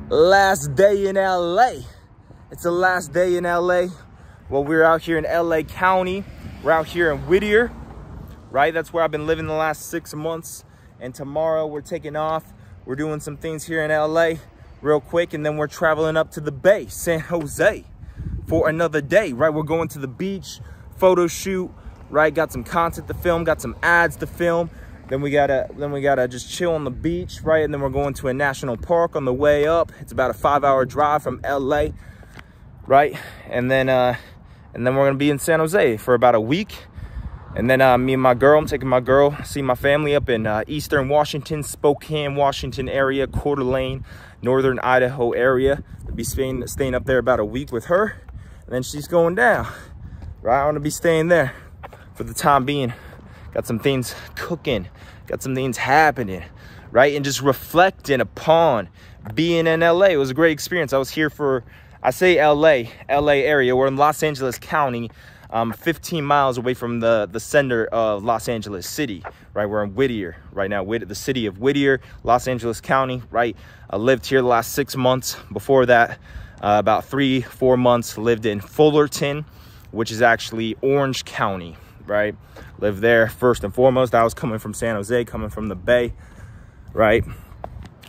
Last day in LA. It's the last day in LA. Well, we're out here in LA County. We're out here in Whittier, right? That's where I've been living the last 6 months. And tomorrow we're taking off. We're doing some things here in LA real quick, and then we're traveling up to the Bay, San Jose, for another day, right? We're going to the beach, photo shoot, right? Got some content to film, got some ads to film. Then we gotta just chill on the beach, right? And then we're going to a national park on the way up. It's about a 5-hour drive from LA, right? And then we're gonna be in San Jose for about a week. And then me and my girl, I'm taking my girl, see my family up in Eastern Washington, Spokane, Washington area, Coeur d'Alene, Northern Idaho area. I'll be staying up there about a week with her. And then she's going down, right? I wanna be staying there for the time being. Got some things cooking, got some things happening, right? And just reflecting upon being in LA. It was a great experience. I was here for, I say LA area. We're in Los Angeles County, 15 miles away from the center of Los Angeles City, right? We're in Whittier right now, the city of Whittier, Los Angeles County, right? I lived here the last 6 months. Before that, about 3-4 months, lived in Fullerton, which is actually Orange County, right? Lived there first and foremost. I was coming from San Jose, coming from the Bay, right?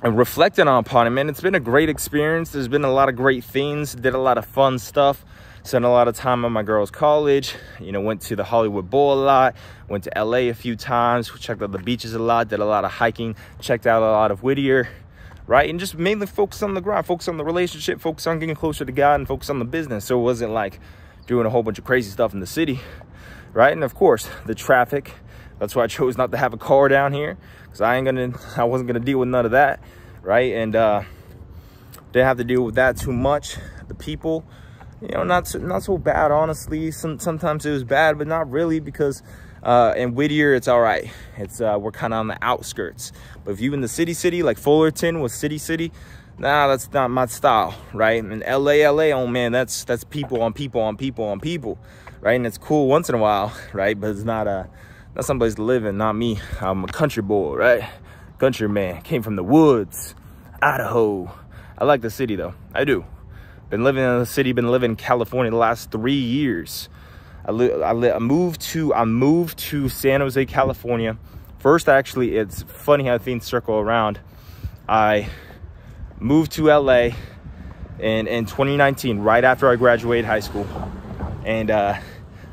And reflecting upon it, man, it's been a great experience. There's been a lot of great things. Did a lot of fun stuff. Spent a lot of time at my girl's college. You know, went to the Hollywood Bowl a lot. Went to LA a few times. Checked out the beaches a lot. Did a lot of hiking. Checked out a lot of Whittier, right? And just mainly focused on the grind. Focused on the relationship. Focused on getting closer to God. And focused on the business. So it wasn't like doing a whole bunch of crazy stuff in the city, right? And of course, the traffic. That's why I chose not to have a car down here, because I wasn't gonna deal with none of that, right? And didn't have to deal with that too much. The people, you know, not so bad, honestly. Sometimes it was bad, but not really, because in Whittier it's all right. It's we're kind of on the outskirts. But if you in the city like Fullerton was city, nah, that's not my style, right? And LA, oh man, that's people on people, right? And it's cool once in a while, right? But it's not some place to live in. Not me. I'm a country boy, right? Country man. Came from the woods, Idaho. I like the city though. I do. Been living in the city. Been living in California the last 3 years. I moved to San Jose, California. First, actually, it's funny how things circle around. I moved to LA in 2019, right after I graduated high school. And I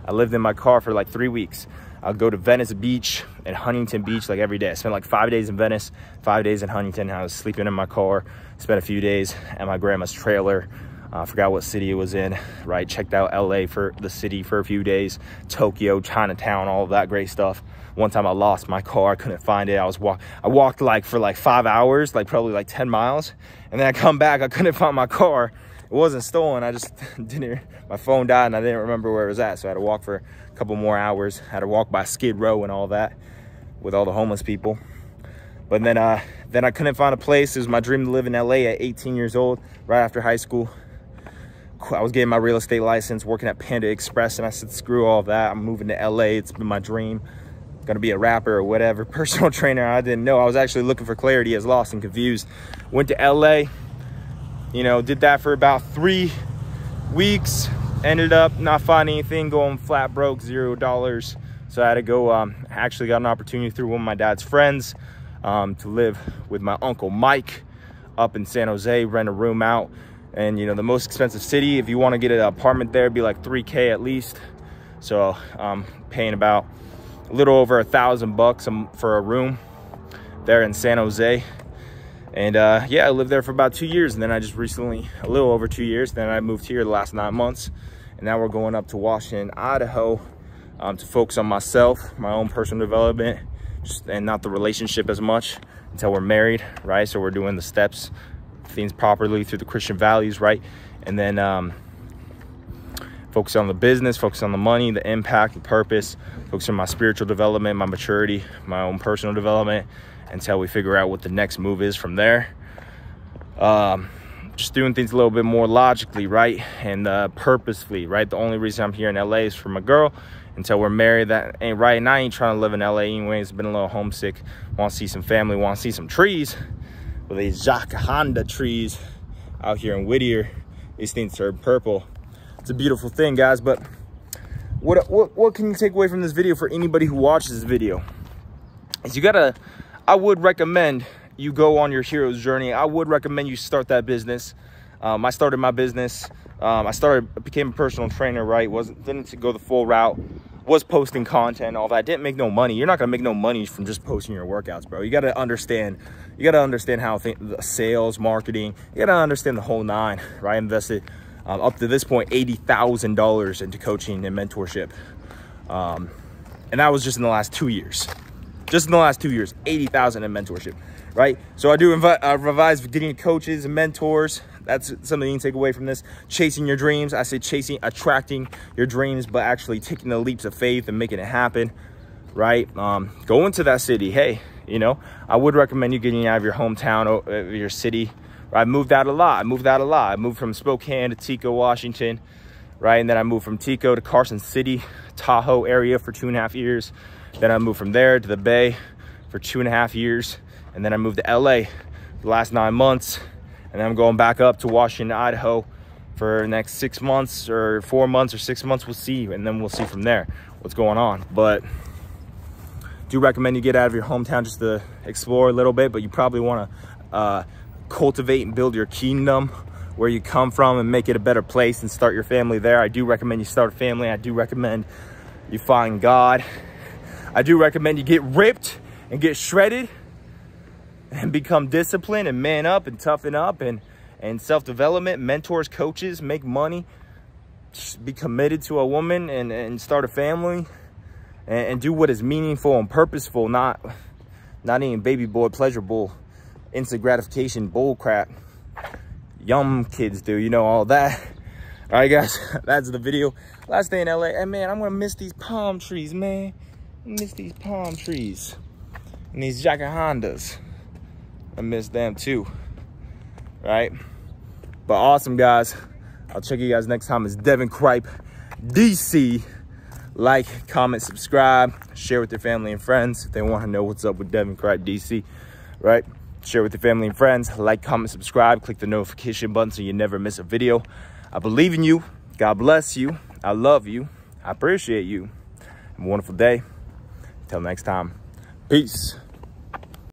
lived in my car for like 3 weeks. I'll go to Venice Beach and Huntington Beach like every day. I spent like 5 days in Venice, 5 days in Huntington. I was sleeping in my car. Spent a few days at my grandma's trailer. I forgot what city it was in, right? Checked out LA for the city for a few days. Tokyo, Chinatown, all of that great stuff. One time I lost my car. I couldn't find it. I walked for 5 hours, probably 10 miles. And then I come back, I couldn't find my car. It wasn't stolen. I just my phone died and I didn't remember where it was at. So I had to walk for a couple more hours. I had to walk by Skid Row and all that with all the homeless people. But then I couldn't find a place. It was my dream to live in LA at 18 years old, right after high school. I was getting my real estate license, working at Panda Express, and I said, screw all that. I'm moving to LA. It's been my dream. Gonna be a rapper or whatever, personal trainer. I didn't know. I was actually looking for clarity. I was lost and confused. Went to LA, you know, did that for about 3 weeks. Ended up not finding anything, going flat broke, $0. So I had to go, actually got an opportunity through one of my dad's friends to live with my uncle Mike up in San Jose, rent a room out. And you know, the most expensive city, if you want to get an apartment there, it'd be like $3K at least. So I'm paying about a little over $1,000 for a room there in San Jose. And yeah, I lived there for about 2 years, and then I just recently, a little over 2 years, then I moved here the last 9 months. And now we're going up to Washington, Idaho, to focus on myself, my own personal development, and not the relationship as much until we're married, right? So we're doing the steps, things properly through the Christian values, right? And then focus on the business, focus on the money, the impact, the purpose, focus on my spiritual development, my maturity, my own personal development, until we figure out what the next move is from there. Just doing things a little bit more logically, right? And purposefully, right? The only reason I'm here in LA is for my girl. Until we're married, that ain't right. And I ain't trying to live in LA anyways. Been a little homesick. Want to see some family, want to see some trees. Well, these Jacaranda trees out here in Whittier. These things turn purple. It's a beautiful thing, guys. But what can you take away from this video for anybody who watches this video? Is I would recommend you go on your hero's journey. I would recommend you start that business. I started my business. I became a personal trainer, right? Didn't go the full route. Was posting content, all that. Didn't make no money. You're not gonna make no money from just posting your workouts, bro. You gotta understand how the sales, marketing, you gotta understand the whole nine, right? I invested up to this point $80,000 into coaching and mentorship. And that was just in the last 2 years. Just in the last 2 years, $80,000 in mentorship, right? So I do revise getting coaches and mentors. That's something you can take away from this. Chasing your dreams. I say attracting your dreams, but actually taking the leaps of faith and making it happen, right? Go into that city. Hey, you know, I would recommend you getting out of your hometown, your city. I moved out a lot. I moved from Spokane to Tico, Washington, right? And then I moved from Tico to Carson City, Tahoe area for 2.5 years. Then I moved from there to the Bay for 2.5 years. And then I moved to LA the last 9 months. And then I'm going back up to Washington, Idaho for the next 6 months or 4 months or 6 months. We'll see. And then we'll see from there what's going on. But do recommend you get out of your hometown just to explore a little bit. But you probably want to cultivate and build your kingdom where you come from and make it a better place and start your family there. I do recommend you start a family. I do recommend you find God. I do recommend you get ripped and get shredded and become disciplined and man up and toughen up and self-development, mentors, coaches, make money, be committed to a woman and start a family and do what is meaningful and purposeful, not any baby boy, pleasure bull, instant gratification, bull crap. Yum kids do, you know, all that. All right, guys, that's the video. Last day in LA. And man, I'm gonna miss these palm trees, man. I miss these palm trees and these Jacahandas. I miss them too, right? But awesome, guys. I'll check you guys next time. It's Devin Kripe, DC. Like, comment, subscribe, share with your family and friends if they want to know what's up with Devin Kripe, DC, right? Share with your family and friends. Like, comment, subscribe, click the notification button so you never miss a video. I believe in you. God bless you. I love you. I appreciate you. Have a wonderful day. Until next time, peace.